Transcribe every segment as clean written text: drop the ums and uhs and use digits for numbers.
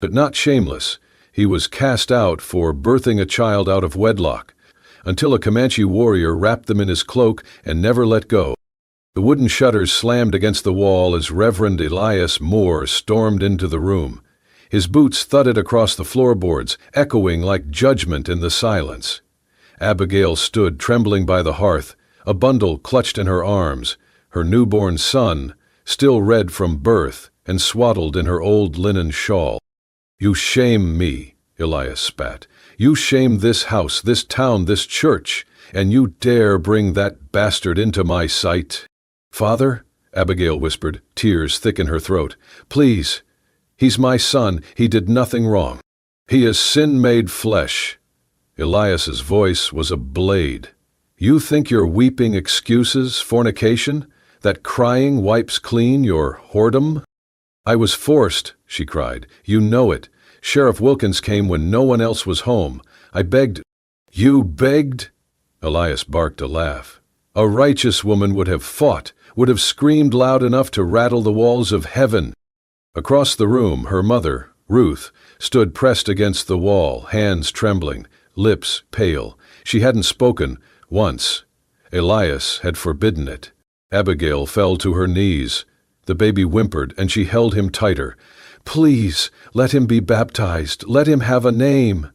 But not shameless. He was cast out for birthing a child out of wedlock, until a Comanche warrior wrapped them in his cloak and never let go. The wooden shutters slammed against the wall as Reverend Elias Moore stormed into the room. His boots thudded across the floorboards, echoing like judgment in the silence. Abigail stood trembling by the hearth, a bundle clutched in her arms, her newborn son, still red from birth and swaddled in her old linen shawl. "You shame me," Elias spat. "You shame this house, this town, this church, and you dare bring that bastard into my sight." "Father," Abigail whispered, tears thick in her throat, "please. He's my son. He did nothing wrong. He is sin made flesh." Elias's voice was a blade. "You think your weeping excuses fornication? That crying wipes clean your whoredom?" "I was forced," she cried. "You know it. Sheriff Wilkins came when no one else was home. I begged—" "You begged?" Elias barked a laugh. "A righteous woman would have fought, would have screamed loud enough to rattle the walls of heaven." Across the room, her mother, Ruth, stood pressed against the wall, hands trembling, lips pale. She hadn't spoken once. Elias had forbidden it. Abigail fell to her knees. The baby whimpered, and she held him tighter. "Please, let him be baptized. Let him have a name."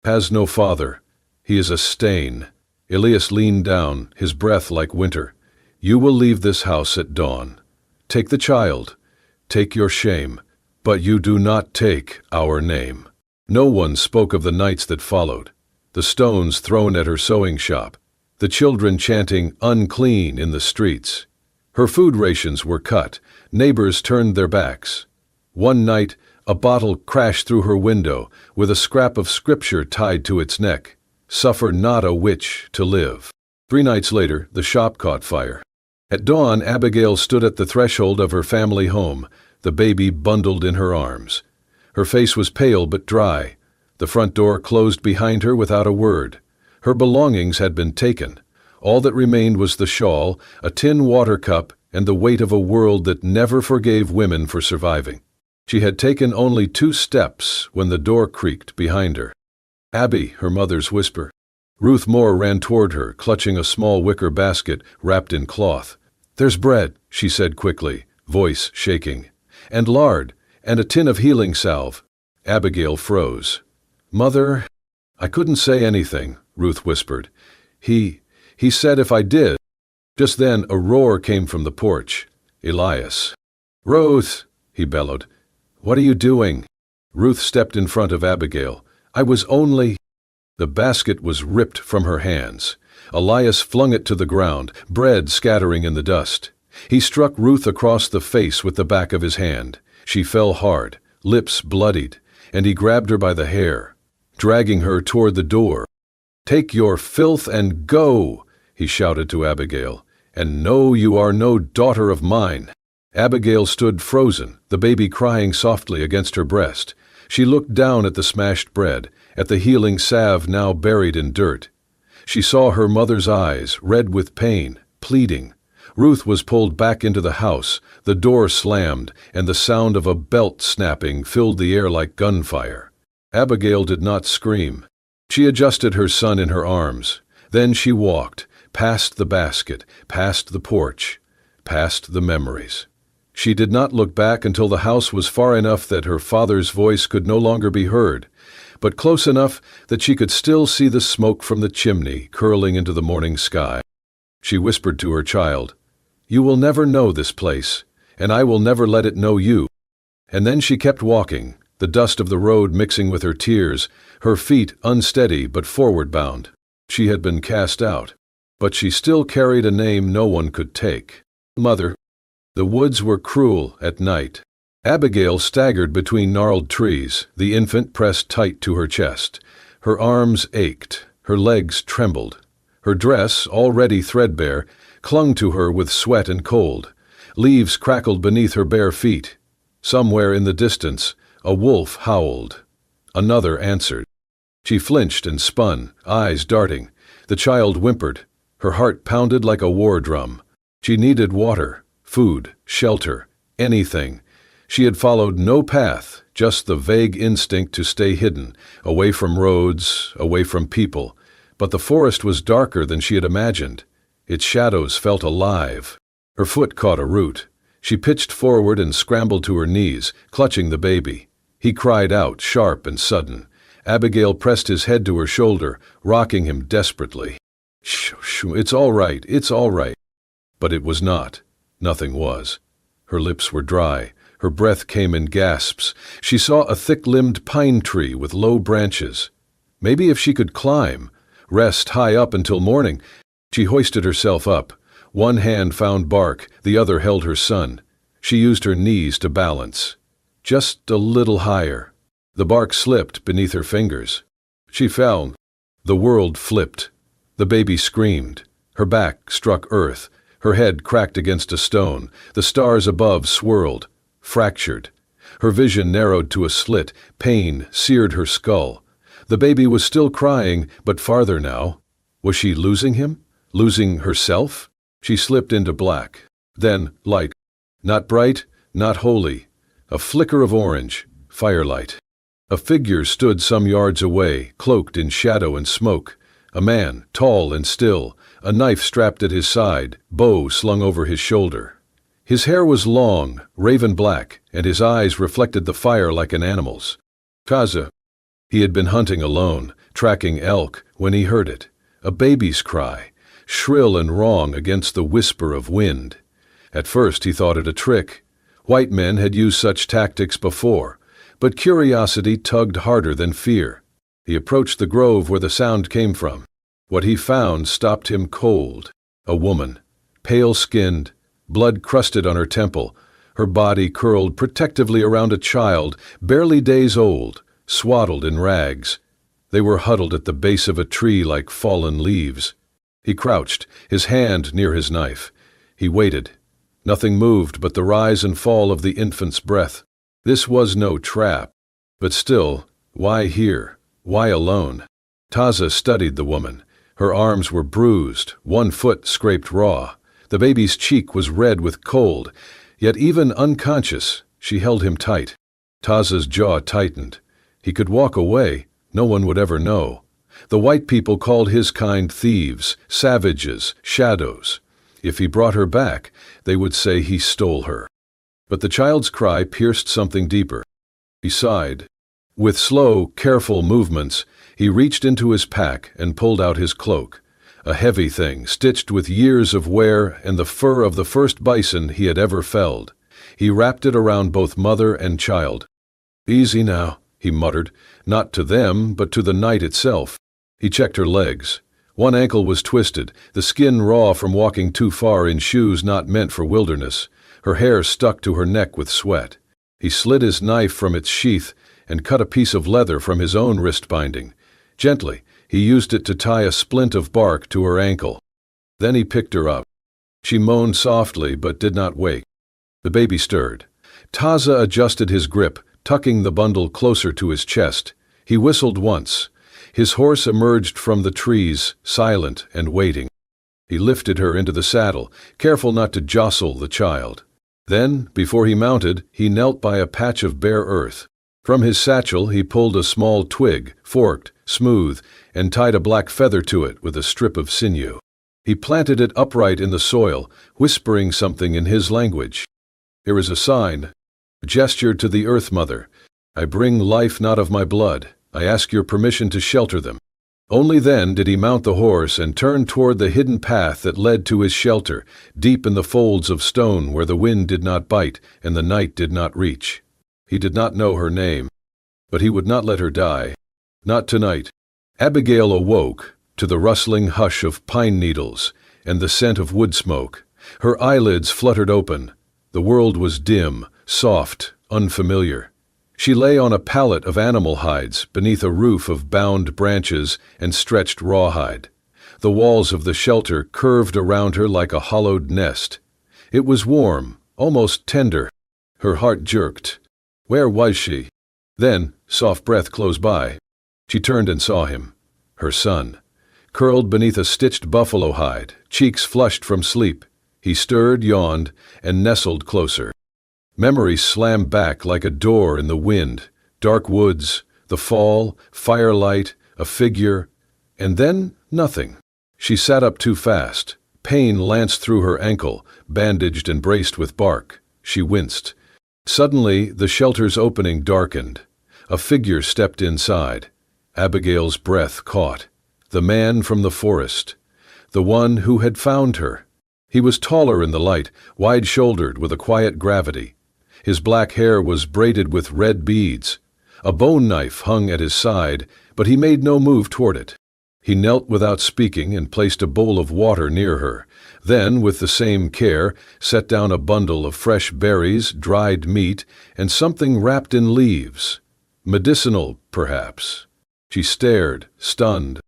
"Has no father. He is a stain." Elias leaned down, his breath like winter. "You will leave this house at dawn. Take the child. Take your shame. But you do not take our name." No one spoke of the nights that followed. The stones thrown at her sewing shop. The children chanting "unclean" in the streets. Her food rations were cut. Neighbors turned their backs. One night, a bottle crashed through her window with a scrap of scripture tied to its neck. "Suffer not a witch to live." 3 nights later, the shop caught fire. At dawn, Abigail stood at the threshold of her family home, the baby bundled in her arms. Her face was pale but dry. The front door closed behind her without a word. Her belongings had been taken. All that remained was the shawl, a tin water cup, and the weight of a world that never forgave women for surviving. She had taken only 2 steps when the door creaked behind her. "Abby," her mother's whisper. Ruth Moore ran toward her, clutching a small wicker basket wrapped in cloth. "There's bread," she said quickly, voice shaking, "and lard, and a tin of healing salve." Abigail froze. "Mother—" "I couldn't say anything," Ruth whispered. He said if I did." Just then a roar came from the porch. Elias. "Ruth!" he bellowed. "What are you doing?" Ruth stepped in front of Abigail. "I was only—" The basket was ripped from her hands. Elias flung it to the ground, bread scattering in the dust. He struck Ruth across the face with the back of his hand. She fell hard, lips bloodied, and he grabbed her by the hair, dragging her toward the door. "Take your filth and go," he shouted to Abigail, "and no, you are no daughter of mine." Abigail stood frozen, the baby crying softly against her breast. She looked down at the smashed bread, at the healing salve now buried in dirt. She saw her mother's eyes, red with pain, pleading. Ruth was pulled back into the house, the door slammed, and the sound of a belt snapping filled the air like gunfire. Abigail did not scream. She adjusted her son in her arms. Then she walked, past the basket, past the porch, past the memories. She did not look back until the house was far enough that her father's voice could no longer be heard, but close enough that she could still see the smoke from the chimney curling into the morning sky. She whispered to her child, "You will never know this place, and I will never let it know you." And then she kept walking, the dust of the road mixing with her tears, her feet unsteady but forward-bound. She had been cast out, but she still carried a name no one could take. Mother. The woods were cruel at night. Abigail staggered between gnarled trees, the infant pressed tight to her chest. Her arms ached, her legs trembled. Her dress, already threadbare, clung to her with sweat and cold. Leaves crackled beneath her bare feet. Somewhere in the distance, a wolf howled. Another answered. She flinched and spun, eyes darting. The child whimpered. Her heart pounded like a war drum. She needed water, food, shelter, anything. She had followed no path, just the vague instinct to stay hidden, away from roads, away from people. But the forest was darker than she had imagined. Its shadows felt alive. Her foot caught a root. She pitched forward and scrambled to her knees, clutching the baby. He cried out, sharp and sudden. Abigail pressed his head to her shoulder, rocking him desperately. "Shh, shh, it's all right, it's all right." But it was not. Nothing was. Her lips were dry. Her breath came in gasps. She saw a thick-limbed pine tree with low branches. Maybe if she could climb, rest high up until morning. She hoisted herself up. One hand found bark, the other held her son. She used her knees to balance. Just a little higher. The bark slipped beneath her fingers. She fell. The world flipped. The baby screamed. Her back struck earth. Her head cracked against a stone. The stars above swirled, fractured. Her vision narrowed to a slit. Pain seared her skull. The baby was still crying, but farther now. Was she losing him? Losing herself? She slipped into black. Then light. Not bright, not holy. A flicker of orange, firelight. A figure stood some yards away, cloaked in shadow and smoke. A man, tall and still, a knife strapped at his side, bow slung over his shoulder. His hair was long, raven black, and his eyes reflected the fire like an animal's. Kaza. He had been hunting alone, tracking elk, when he heard it. A baby's cry, shrill and wrong against the whisper of wind. At first he thought it a trick. White men had used such tactics before, but curiosity tugged harder than fear. He approached the grove where the sound came from. What he found stopped him cold. A woman, pale-skinned, blood crusted on her temple, her body curled protectively around a child, barely days old, swaddled in rags. They were huddled at the base of a tree like fallen leaves. He crouched, his hand near his knife. He waited. Nothing moved but the rise and fall of the infant's breath. This was no trap. But still, why here? Why alone? Taza studied the woman. Her arms were bruised, one foot scraped raw. The baby's cheek was red with cold, yet even unconscious, she held him tight. Taza's jaw tightened. He could walk away, no one would ever know. The white people called his kind thieves, savages, shadows. If he brought her back, they would say he stole her. But the child's cry pierced something deeper. He sighed. With slow, careful movements, he reached into his pack and pulled out his cloak, a heavy thing stitched with years of wear and the fur of the first bison he had ever felled. He wrapped it around both mother and child. "Easy now," he muttered, not to them, but to the night itself. He checked her legs. One ankle was twisted, the skin raw from walking too far in shoes not meant for wilderness. Her hair stuck to her neck with sweat. He slid his knife from its sheath and cut a piece of leather from his own wrist binding. Gently, he used it to tie a splint of bark to her ankle. Then he picked her up. She moaned softly but did not wake. The baby stirred. Taza adjusted his grip, tucking the bundle closer to his chest. He whistled once. His horse emerged from the trees, silent and waiting. He lifted her into the saddle, careful not to jostle the child. Then, before he mounted, he knelt by a patch of bare earth. From his satchel he pulled a small twig, forked, smooth, and tied a black feather to it with a strip of sinew. He planted it upright in the soil, whispering something in his language. "Here is a sign," gestured to the Earth Mother. "I bring life not of my blood. I ask your permission to shelter them." Only then did he mount the horse and turn toward the hidden path that led to his shelter, deep in the folds of stone where the wind did not bite and the night did not reach. He did not know her name, but he would not let her die. Not tonight. Abigail awoke to the rustling hush of pine needles and the scent of wood smoke. Her eyelids fluttered open. The world was dim, soft, unfamiliar. She lay on a pallet of animal hides beneath a roof of bound branches and stretched rawhide. The walls of the shelter curved around her like a hollowed nest. It was warm, almost tender. Her heart jerked. Where was she? Then, soft breath close by. She turned and saw him, her son, curled beneath a stitched buffalo hide, cheeks flushed from sleep. He stirred, yawned, and nestled closer. Memory slammed back like a door in the wind. Dark woods, the fall, firelight, a figure, and then nothing. She sat up too fast. Pain lanced through her ankle, bandaged and braced with bark. She winced. Suddenly, the shelter's opening darkened. A figure stepped inside. Abigail's breath caught. The man from the forest. The one who had found her. He was taller in the light, wide-shouldered with a quiet gravity. His black hair was braided with red beads. A bone knife hung at his side, but he made no move toward it. He knelt without speaking and placed a bowl of water near her. Then, with the same care, set down a bundle of fresh berries, dried meat, and something wrapped in leaves. Medicinal, perhaps. She stared, stunned.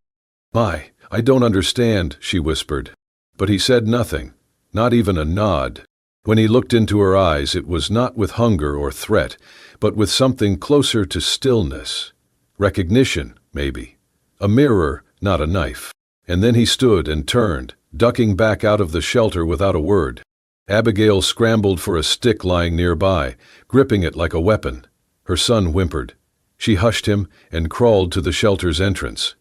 I don't understand," she whispered. But he said nothing, not even a nod. When he looked into her eyes, it was not with hunger or threat, but with something closer to stillness. Recognition, maybe. A mirror, not a knife. And then he stood and turned, ducking back out of the shelter without a word. Abigail scrambled for a stick lying nearby, gripping it like a weapon. Her son whimpered. She hushed him and crawled to the shelter's entrance.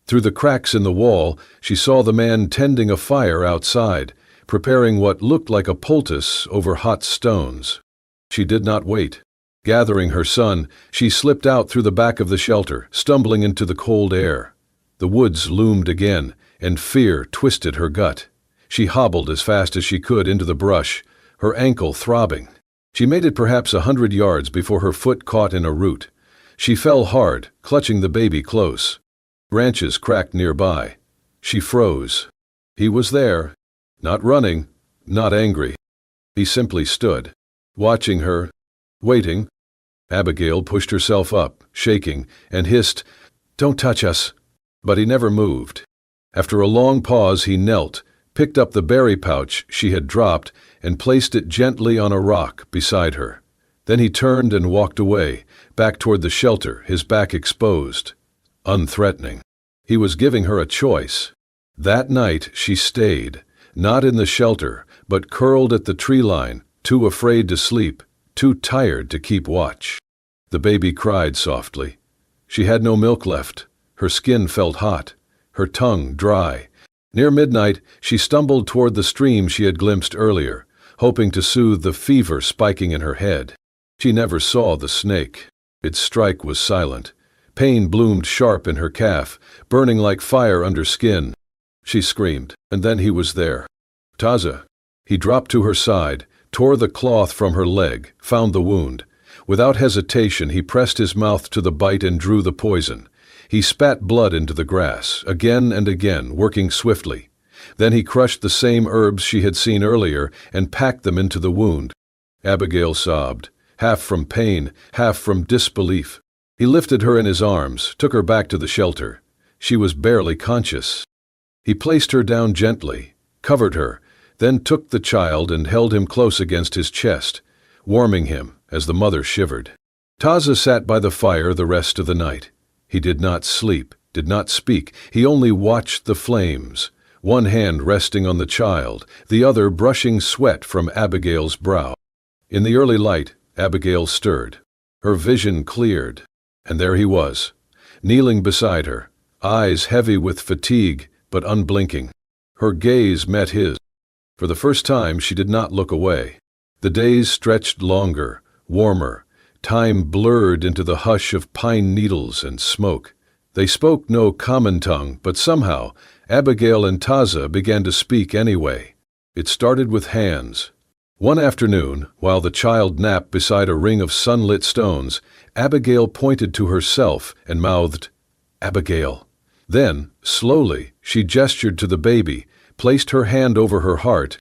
Through the cracks in the wall, she saw the man tending a fire outside, preparing what looked like a poultice over hot stones. She did not wait. Gathering her son, she slipped out through the back of the shelter, stumbling into the cold air. The woods loomed again, and fear twisted her gut. She hobbled as fast as she could into the brush, her ankle throbbing. She made it perhaps 100 yards before her foot caught in a root. She fell hard, clutching the baby close. Branches cracked nearby. She froze. He was there, not running, not angry. He simply stood, watching her, waiting. Abigail pushed herself up, shaking, and hissed, "Don't touch us." But he never moved. After a long pause, he knelt, picked up the berry pouch she had dropped, and placed it gently on a rock beside her. Then he turned and walked away, back toward the shelter, his back exposed. Unthreatening. He was giving her a choice. That night she stayed, not in the shelter, but curled at the tree line, too afraid to sleep, too tired to keep watch. The baby cried softly. She had no milk left. Her skin felt hot, her tongue dry. Near midnight, she stumbled toward the stream she had glimpsed earlier, hoping to soothe the fever spiking in her head. She never saw the snake. Its strike was silent. Pain bloomed sharp in her calf, burning like fire under skin. She screamed, and then he was there. "Taza." He dropped to her side, tore the cloth from her leg, found the wound. Without hesitation, he pressed his mouth to the bite and drew the poison. He spat blood into the grass, again and again, working swiftly. Then he crushed the same herbs she had seen earlier and packed them into the wound. Abigail sobbed, half from pain, half from disbelief. He lifted her in his arms, took her back to the shelter. She was barely conscious. He placed her down gently, covered her, then took the child and held him close against his chest, warming him as the mother shivered. Taza sat by the fire the rest of the night. He did not sleep, did not speak. He only watched the flames, one hand resting on the child, the other brushing sweat from Abigail's brow. In the early light, Abigail stirred. Her vision cleared. And there he was, kneeling beside her, eyes heavy with fatigue but unblinking. Her gaze met his. For the first time, she did not look away. The days stretched longer, warmer. Time blurred into the hush of pine needles and smoke. They spoke no common tongue, but somehow Abigail and Taza began to speak anyway. It started with hands. One afternoon, while the child napped beside a ring of sunlit stones, Abigail pointed to herself and mouthed, "Abigail." Then, slowly, she gestured to the baby, placed her hand over her heart.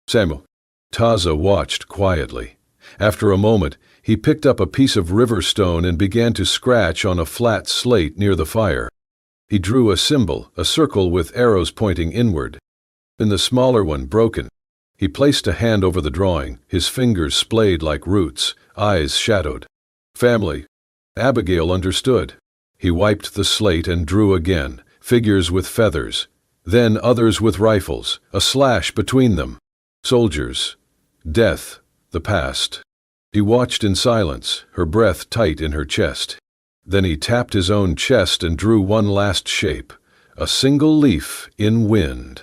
"Samuel." Taza watched quietly. After a moment, he picked up a piece of river stone and began to scratch on a flat slate near the fire. He drew a symbol, a circle with arrows pointing inward. In the smaller one, broken. He placed a hand over the drawing, his fingers splayed like roots, eyes shadowed. "Family." Abigail understood. He wiped the slate and drew again, figures with feathers, then others with rifles, a slash between them. Soldiers. Death. The past. He watched in silence, her breath tight in her chest. Then he tapped his own chest and drew one last shape, a single leaf in wind.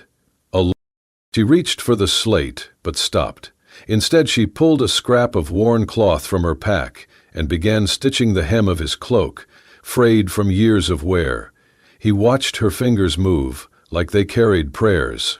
She reached for the slate, but stopped. Instead, she pulled a scrap of worn cloth from her pack and began stitching the hem of his cloak, frayed from years of wear. He watched her fingers move, like they carried prayers.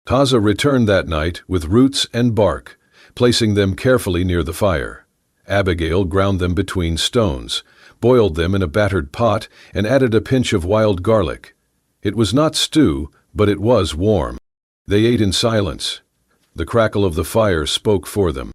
Taza returned that night with roots and bark, placing them carefully near the fire. Abigail ground them between stones, boiled them in a battered pot, and added a pinch of wild garlic. It was not stew, but it was warm. They ate in silence. The crackle of the fire spoke for them.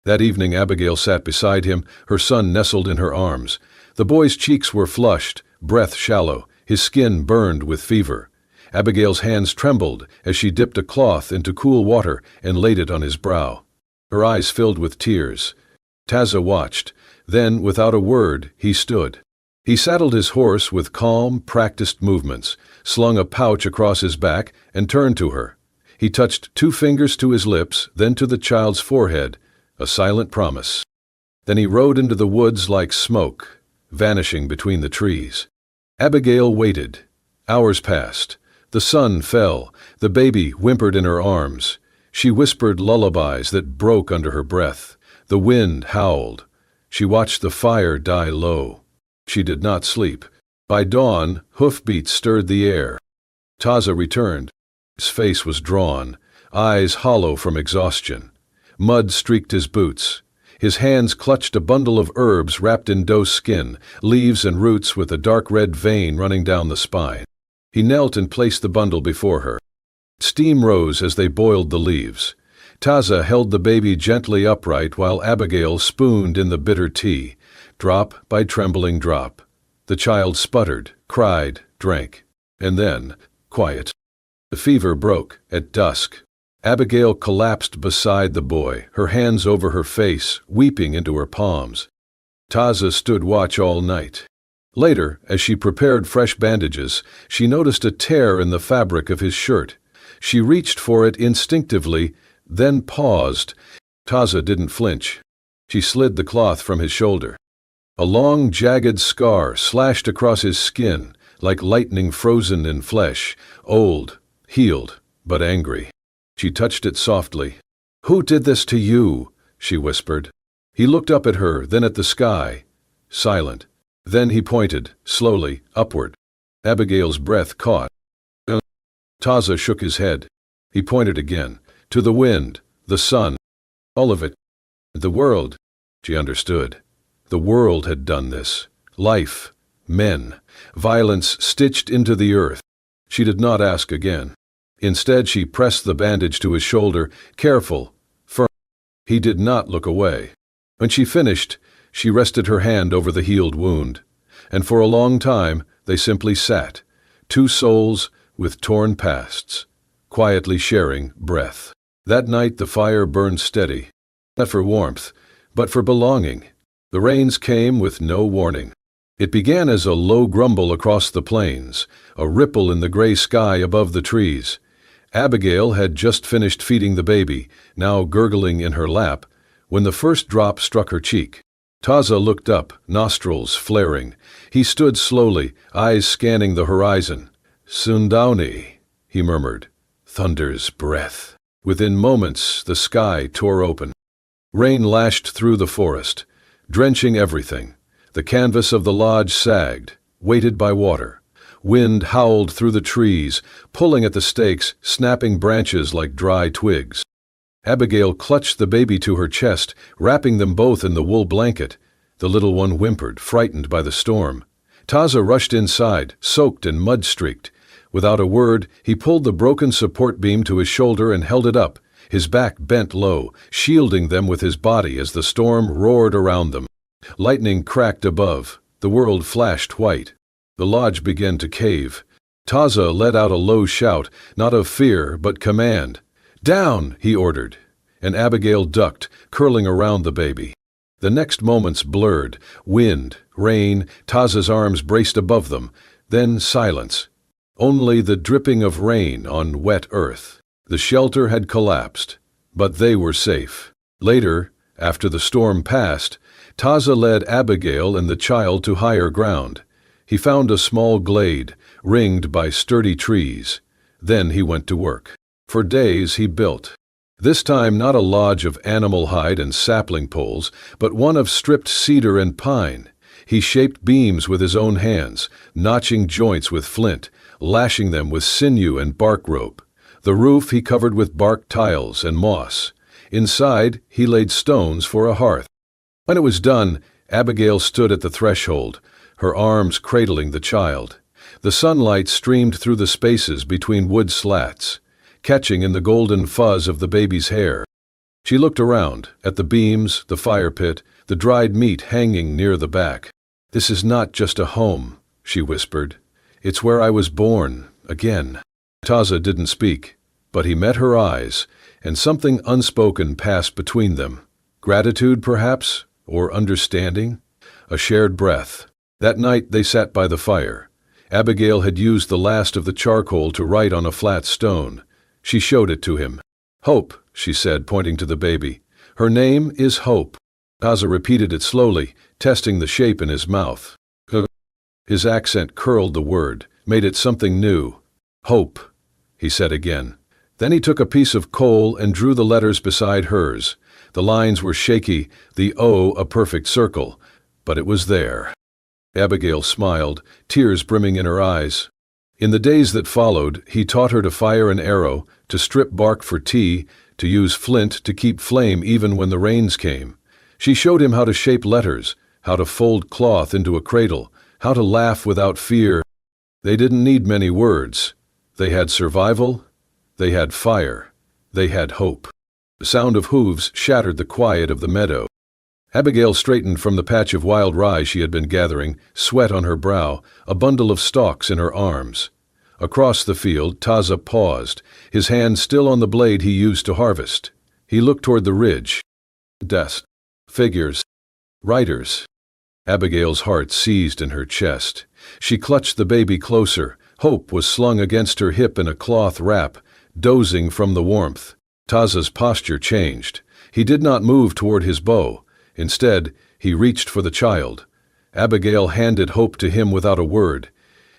That evening Abigail sat beside him, her son nestled in her arms. The boy's cheeks were flushed, breath shallow, his skin burned with fever. Abigail's hands trembled as she dipped a cloth into cool water and laid it on his brow. Her eyes filled with tears. Taza watched. Then, without a word, he stood. He saddled his horse with calm, practiced movements, slung a pouch across his back, and turned to her. He touched 2 fingers to his lips, then to the child's forehead, a silent promise. Then he rode into the woods like smoke, vanishing between the trees. Abigail waited. Hours passed. The sun fell. The baby whimpered in her arms. She whispered lullabies that broke under her breath. The wind howled. She watched the fire die low. She did not sleep. By dawn, hoofbeats stirred the air. Taza returned. His face was drawn, eyes hollow from exhaustion. Mud streaked his boots. His hands clutched a bundle of herbs wrapped in doe skin, leaves and roots with a dark red vein running down the spine. He knelt and placed the bundle before her. Steam rose as they boiled the leaves. Taza held the baby gently upright while Abigail spooned in the bitter tea, drop by trembling drop. The child sputtered, cried, drank. And then, quiet. The fever broke at dusk. Abigail collapsed beside the boy, her hands over her face, weeping into her palms. Taza stood watch all night. Later, as she prepared fresh bandages, she noticed a tear in the fabric of his shirt. She reached for it instinctively, then paused. Taza didn't flinch. She slid the cloth from his shoulder. A long, jagged scar slashed across his skin, like lightning frozen in flesh, old, healed, but angry. She touched it softly. "Who did this to you?" she whispered. He looked up at her, then at the sky. Silent. Then he pointed, slowly, upward. Abigail's breath caught. Taza shook his head. He pointed again. To the wind, the sun, all of it. The world. She understood. The world had done this. Life, men, violence stitched into the earth. She did not ask again. Instead, she pressed the bandage to his shoulder, careful, firm. He did not look away. When she finished, she rested her hand over the healed wound, and for a long time they simply sat, 2 souls with torn pasts, quietly sharing breath. That night the fire burned steady, not for warmth, but for belonging. The rains came with no warning. It began as a low grumble across the plains, a ripple in the gray sky above the trees. Abigail had just finished feeding the baby, now gurgling in her lap, when the first drop struck her cheek. Taza looked up, nostrils flaring. He stood slowly, eyes scanning the horizon. "Sundowney," he murmured. "Thunder's breath." Within moments, the sky tore open. Rain lashed through the forest, drenching everything. The canvas of the lodge sagged, weighted by water. Wind howled through the trees, pulling at the stakes, snapping branches like dry twigs. Abigail clutched the baby to her chest, wrapping them both in the wool blanket. The little one whimpered, frightened by the storm. Taza rushed inside, soaked and mud-streaked. Without a word, he pulled the broken support beam to his shoulder and held it up, his back bent low, shielding them with his body as the storm roared around them. Lightning cracked above. The world flashed white. The lodge began to cave. Taza let out a low shout, not of fear, but command. "Down!" he ordered, and Abigail ducked, curling around the baby. The next moments blurred. Wind, rain, Taza's arms braced above them, then silence. Only the dripping of rain on wet earth. The shelter had collapsed, but they were safe. Later, After the storm passed, Taza led Abigail and the child to higher ground. He found a small glade, ringed by sturdy trees. Then he went to work. For days he built. This time not a lodge of animal hide and sapling poles, but one of stripped cedar and pine. He shaped beams with his own hands, notching joints with flint, lashing them with sinew and bark rope. The roof he covered with bark tiles and moss. Inside he laid stones for a hearth. When it was done, Abigail stood at the threshold, her arms cradling the child. The sunlight streamed through the spaces between wood slats, catching in the golden fuzz of the baby's hair. She looked around, at the beams, the fire pit, the dried meat hanging near the back. "This is not just a home," she whispered. "It's where I was born, again." Taza didn't speak, but he met her eyes, and something unspoken passed between them. Gratitude, perhaps, or understanding? A shared breath. That night they sat by the fire. Abigail had used the last of the charcoal to write on a flat stone. She showed it to him. "Hope," she said, pointing to the baby. "Her name is Hope." Taza repeated it slowly, testing the shape in his mouth. His accent curled the word, made it something new. "Hope," he said again. Then he took a piece of coal and drew the letters beside hers. The lines were shaky, the O a perfect circle, but it was there. Abigail smiled, tears brimming in her eyes. In the days that followed, he taught her to fire an arrow, to strip bark for tea, to use flint to keep flame even when the rains came. She showed him how to shape letters, how to fold cloth into a cradle, how to laugh without fear. They didn't need many words. They had survival, they had fire, they had hope. The sound of hooves shattered the quiet of the meadow. Abigail straightened from the patch of wild rye she had been gathering, sweat on her brow, a bundle of stalks in her arms. Across the field, Taza paused, his hand still on the blade he used to harvest. He looked toward the ridge. Dust. Figures. Riders. Abigail's heart seized in her chest. She clutched the baby closer. Hope was slung against her hip in a cloth wrap, dozing from the warmth. Taza's posture changed. He did not move toward his bow. Instead, he reached for the child. Abigail handed Hope to him without a word.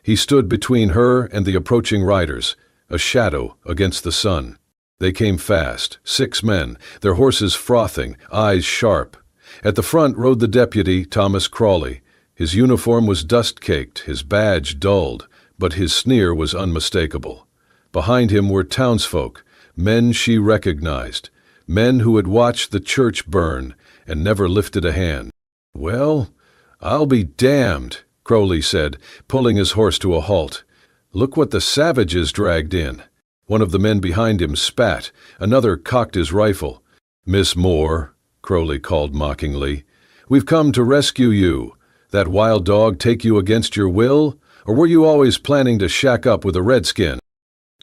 He stood between her and the approaching riders, a shadow against the sun. They came fast, 6 men, their horses frothing, eyes sharp. At the front rode the deputy, Thomas Crawley. His uniform was dust-caked, his badge dulled, but his sneer was unmistakable. Behind him were townsfolk, men she recognized, men who had watched the church burn and never lifted a hand. "Well, I'll be damned," Crowley said, pulling his horse to a halt. "Look what the savages dragged in." One of the men behind him spat, another cocked his rifle. "Miss Moore," Crowley called mockingly, "we've come to rescue you. That wild dog take you against your will, or were you always planning to shack up with a redskin?"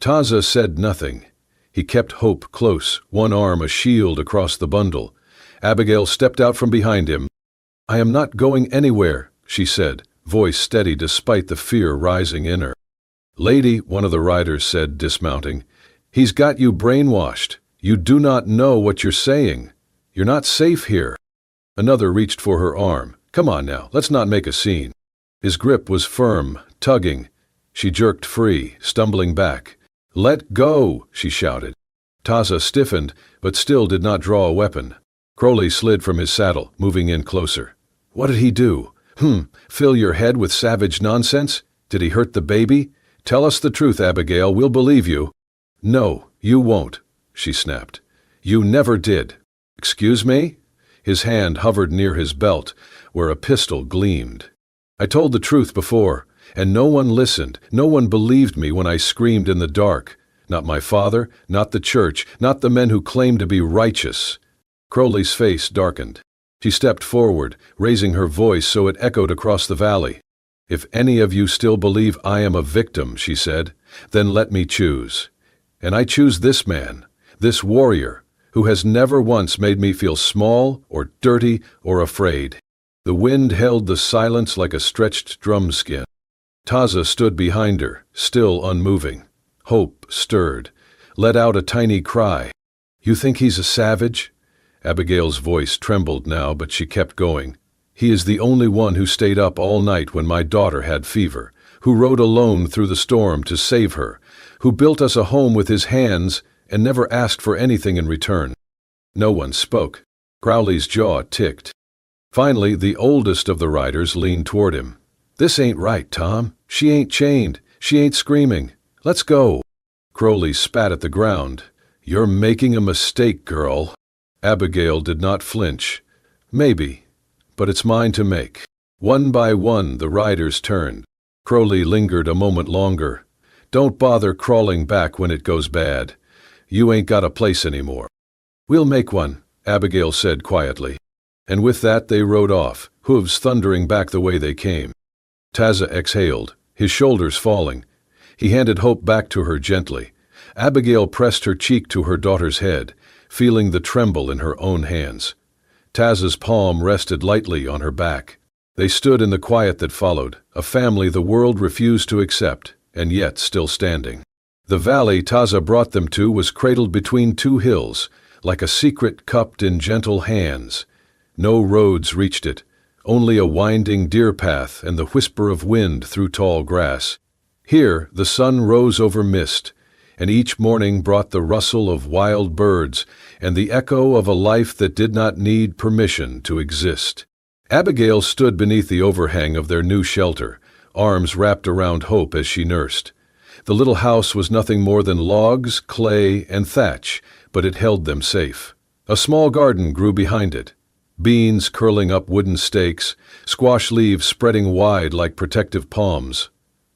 Taza said nothing. He kept Hope close, one arm a shield across the bundle. Abigail stepped out from behind him. "I am not going anywhere," she said, voice steady despite the fear rising in her. "Lady," one of the riders said, dismounting, "he's got you brainwashed. You do not know what you're saying. You're not safe here." Another reached for her arm. "Come on now, let's not make a scene." His grip was firm, tugging. She jerked free, stumbling back. "Let go," she shouted. Taza stiffened, but still did not draw a weapon. Crowley slid from his saddle, moving in closer. "What did he do? Fill your head with savage nonsense? Did he hurt the baby? Tell us the truth, Abigail, we'll believe you." "No, you won't," she snapped. "You never did." "Excuse me?" His hand hovered near his belt, where a pistol gleamed. "I told the truth before, and no one listened, no one believed me when I screamed in the dark. Not my father, not the church, not the men who claimed to be righteous." Crowley's face darkened. She stepped forward, raising her voice so it echoed across the valley. "If any of you still believe I am a victim," she said, "then let me choose. And I choose this man, this warrior, who has never once made me feel small or dirty or afraid." The wind held the silence like a stretched drum skin. Taza stood behind her, still unmoving. Hope stirred, let out a tiny cry. "You think he's a savage?" Abigail's voice trembled now, but she kept going. "He is the only one who stayed up all night when my daughter had fever, who rode alone through the storm to save her, who built us a home with his hands and never asked for anything in return." No one spoke. Crowley's jaw ticked. Finally, the oldest of the riders leaned toward him. "This ain't right, Tom. She ain't chained. She ain't screaming. Let's go." Crowley spat at the ground. "You're making a mistake, girl." Abigail did not flinch. "Maybe, but it's mine to make." One by one, the riders turned. Crowley lingered a moment longer. "Don't bother crawling back when it goes bad. You ain't got a place anymore." "We'll make one," Abigail said quietly. And with that they rode off, hooves thundering back the way they came. Taza exhaled, his shoulders falling. He handed Hope back to her gently. Abigail pressed her cheek to her daughter's head, feeling the tremble in her own hands. Taza's palm rested lightly on her back. They stood in the quiet that followed, a family the world refused to accept, and yet still standing. The valley Taza brought them to was cradled between two hills, like a secret cupped in gentle hands. No roads reached it, only a winding deer path and the whisper of wind through tall grass. Here the sun rose over mist, and each morning brought the rustle of wild birds and the echo of a life that did not need permission to exist. Abigail stood beneath the overhang of their new shelter, arms wrapped around Hope as she nursed. The little house was nothing more than logs, clay, and thatch, but it held them safe. A small garden grew behind it, beans curling up wooden stakes, squash leaves spreading wide like protective palms.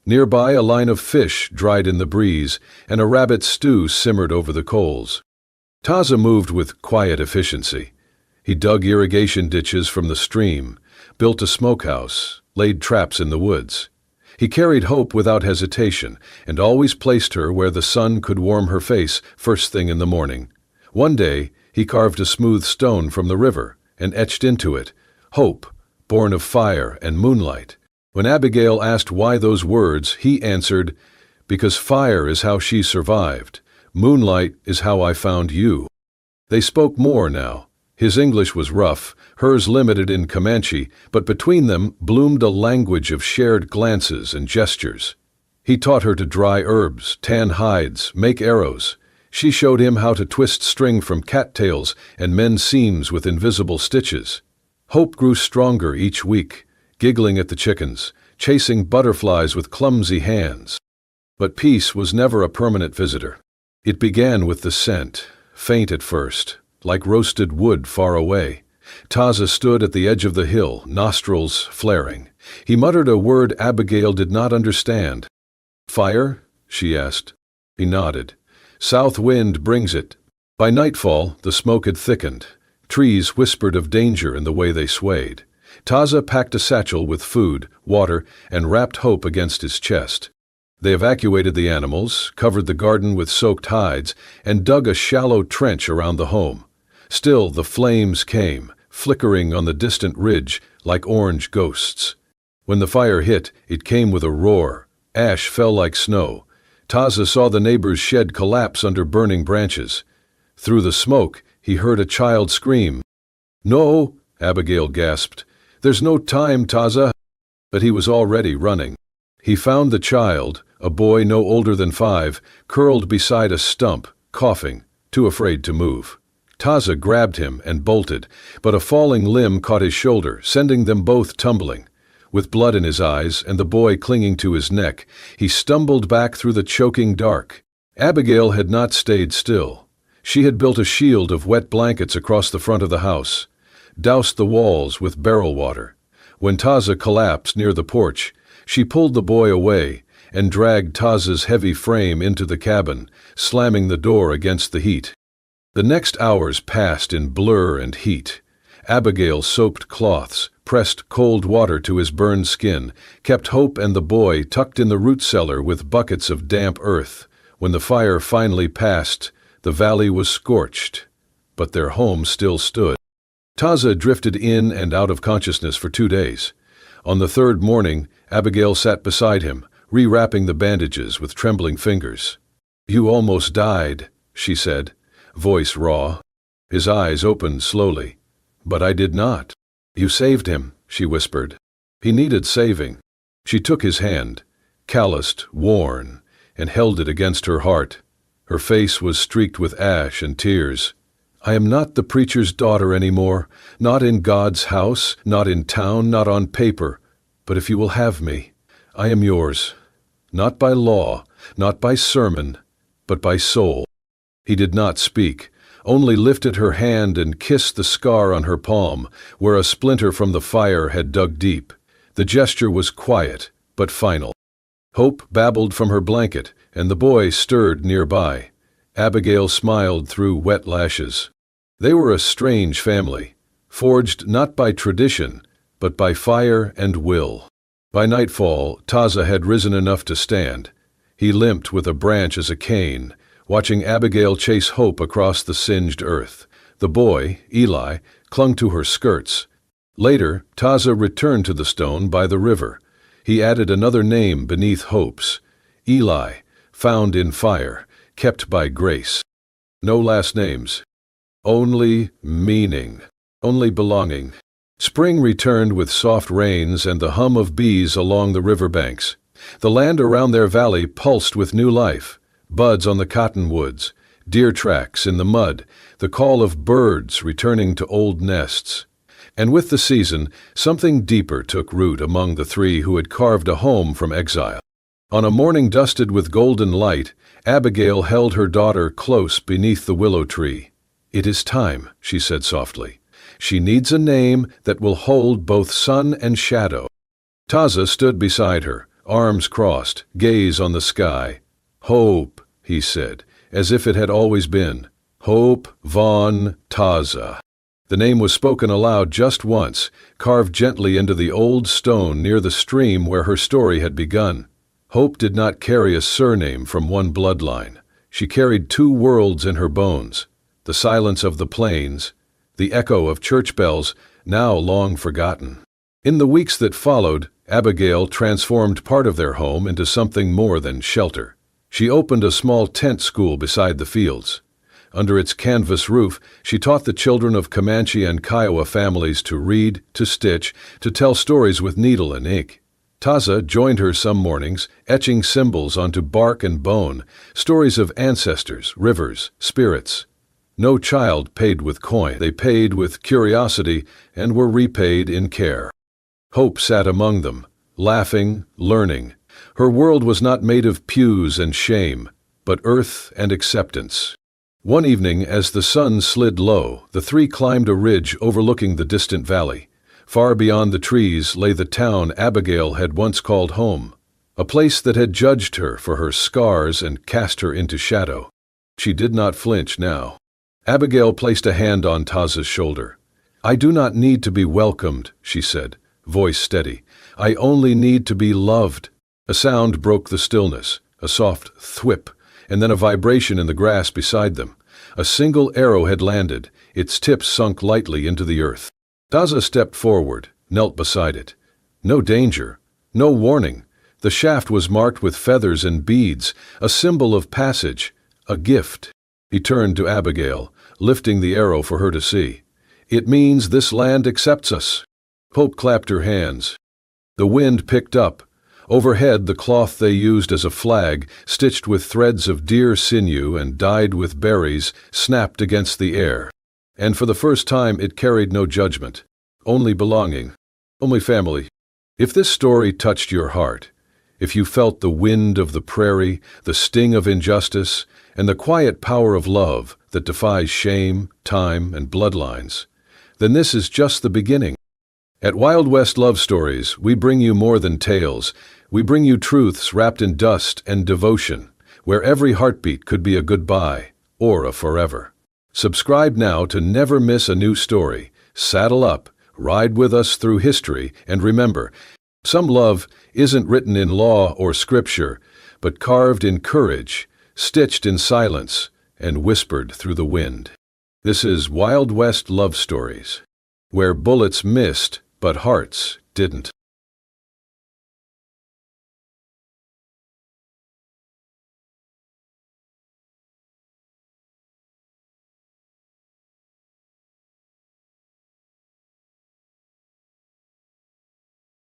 Nearby, a line of fish dried in the breeze, and a rabbit stew simmered over the coals. Taza moved with quiet efficiency. He dug irrigation ditches from the stream, built a smokehouse, laid traps in the woods. He carried Hope without hesitation, and always placed her where the sun could warm her face first thing in the morning. One day, he carved a smooth stone from the river, and etched into it, "Hope, born of fire and moonlight." When Abigail asked why those words, he answered, "Because fire is how she survived. Moonlight is how I found you." They spoke more now. His English was rough, hers limited in Comanche, but between them bloomed a language of shared glances and gestures. He taught her to dry herbs, tan hides, make arrows. She showed him how to twist string from cattails and mend seams with invisible stitches. Hope grew stronger each week, giggling at the chickens, chasing butterflies with clumsy hands. But peace was never a permanent visitor. It began with the scent, faint at first, like roasted wood far away. Taza stood at the edge of the hill, nostrils flaring. He muttered a word Abigail did not understand. "Fire?" she asked. He nodded. "South wind brings it." By nightfall, the smoke had thickened. Trees whispered of danger in the way they swayed. Taza packed a satchel with food, water, and wrapped Hope against his chest. They evacuated the animals, covered the garden with soaked hides, and dug a shallow trench around the home. Still, the flames came, flickering on the distant ridge like orange ghosts. When the fire hit, it came with a roar. Ash fell like snow. Taza saw the neighbor's shed collapse under burning branches. Through the smoke, he heard a child scream. "No," Abigail gasped. "There's no time, Taza." But he was already running. He found the child, a boy no older than 5, curled beside a stump, coughing, too afraid to move. Taza grabbed him and bolted, but a falling limb caught his shoulder, sending them both tumbling. With blood in his eyes and the boy clinging to his neck, he stumbled back through the choking dark. Abigail had not stayed still. She had built a shield of wet blankets across the front of the house, doused the walls with beryl water. When Taza collapsed near the porch, she pulled the boy away and dragged Taza's heavy frame into the cabin, slamming the door against the heat. The next hours passed in blur and heat. Abigail soaped cloths, pressed cold water to his burned skin, kept Hope and the boy tucked in the root cellar with buckets of damp earth. When the fire finally passed, the valley was scorched, but their home still stood. Taza drifted in and out of consciousness for 2 days. On the third morning, Abigail sat beside him, rewrapping the bandages with trembling fingers. "You almost died," she said, voice raw. His eyes opened slowly. "But I did not." "You saved him," she whispered. "He needed saving." She took his hand, calloused, worn, and held it against her heart. Her face was streaked with ash and tears. "I am not the preacher's daughter anymore, not in God's house, not in town, not on paper. But if you will have me, I am yours. Not by law, not by sermon, but by soul." He did not speak, only lifted her hand and kissed the scar on her palm, where a splinter from the fire had dug deep. The gesture was quiet, but final. Hope babbled from her blanket, and the boy stirred nearby. Abigail smiled through wet lashes. They were a strange family, forged not by tradition, but by fire and will. By nightfall, Taza had risen enough to stand. He limped with a branch as a cane, watching Abigail chase Hope across the singed earth. The boy, Eli, clung to her skirts. Later, Taza returned to the stone by the river. He added another name beneath Hope's. Eli, found in fire, kept by grace. No last names. Only meaning. Only belonging. Spring returned with soft rains and the hum of bees along the riverbanks. The land around their valley pulsed with new life. Buds on the cottonwoods, deer tracks in the mud, the call of birds returning to old nests. And with the season, something deeper took root among the three who had carved a home from exile. On a morning dusted with golden light, Abigail held her daughter close beneath the willow tree. "It is time," she said softly. "She needs a name that will hold both sun and shadow." Taza stood beside her, arms crossed, gaze on the sky. "Hope," he said, as if it had always been. "Hope Von Taza." The name was spoken aloud just once, carved gently into the old stone near the stream where her story had begun. Hope did not carry a surname from one bloodline. She carried two worlds in her bones, the silence of the plains, the echo of church bells, now long forgotten. In the weeks that followed, Abigail transformed part of their home into something more than shelter. She opened a small tent school beside the fields. Under its canvas roof, she taught the children of Comanche and Kiowa families to read, to stitch, to tell stories with needle and ink. Taza joined her some mornings, etching symbols onto bark and bone, stories of ancestors, rivers, spirits. No child paid with coin. They paid with curiosity and were repaid in care. Hope sat among them, laughing, learning. Her world was not made of pews and shame, but earth and acceptance. One evening, as the sun slid low, the three climbed a ridge overlooking the distant valley. Far beyond the trees lay the town Abigail had once called home, a place that had judged her for her scars and cast her into shadow. She did not flinch now. Abigail placed a hand on Taza's shoulder. "I do not need to be welcomed," she said, voice steady. "I only need to be loved." A sound broke the stillness, a soft thwip, and then a vibration in the grass beside them. A single arrow had landed, its tip sunk lightly into the earth. Taza stepped forward, knelt beside it. No danger, no warning. The shaft was marked with feathers and beads, a symbol of passage, a gift. He turned to Abigail, lifting the arrow for her to see. "It means this land accepts us." Hope clapped her hands. The wind picked up. Overhead, the cloth they used as a flag, stitched with threads of deer sinew and dyed with berries, snapped against the air. And for the first time it carried no judgment, only belonging, only family. If this story touched your heart, if you felt the wind of the prairie, the sting of injustice, and the quiet power of love that defies shame, time, and bloodlines, then this is just the beginning. At Wild West Love Stories, we bring you more than tales. We bring you truths wrapped in dust and devotion, where every heartbeat could be a goodbye or a forever. Subscribe now to never miss a new story. Saddle up, ride with us through history, and remember, some love isn't written in law or scripture, but carved in courage, stitched in silence, and whispered through the wind. This is Wild West Love Stories, where bullets missed, but hearts didn't.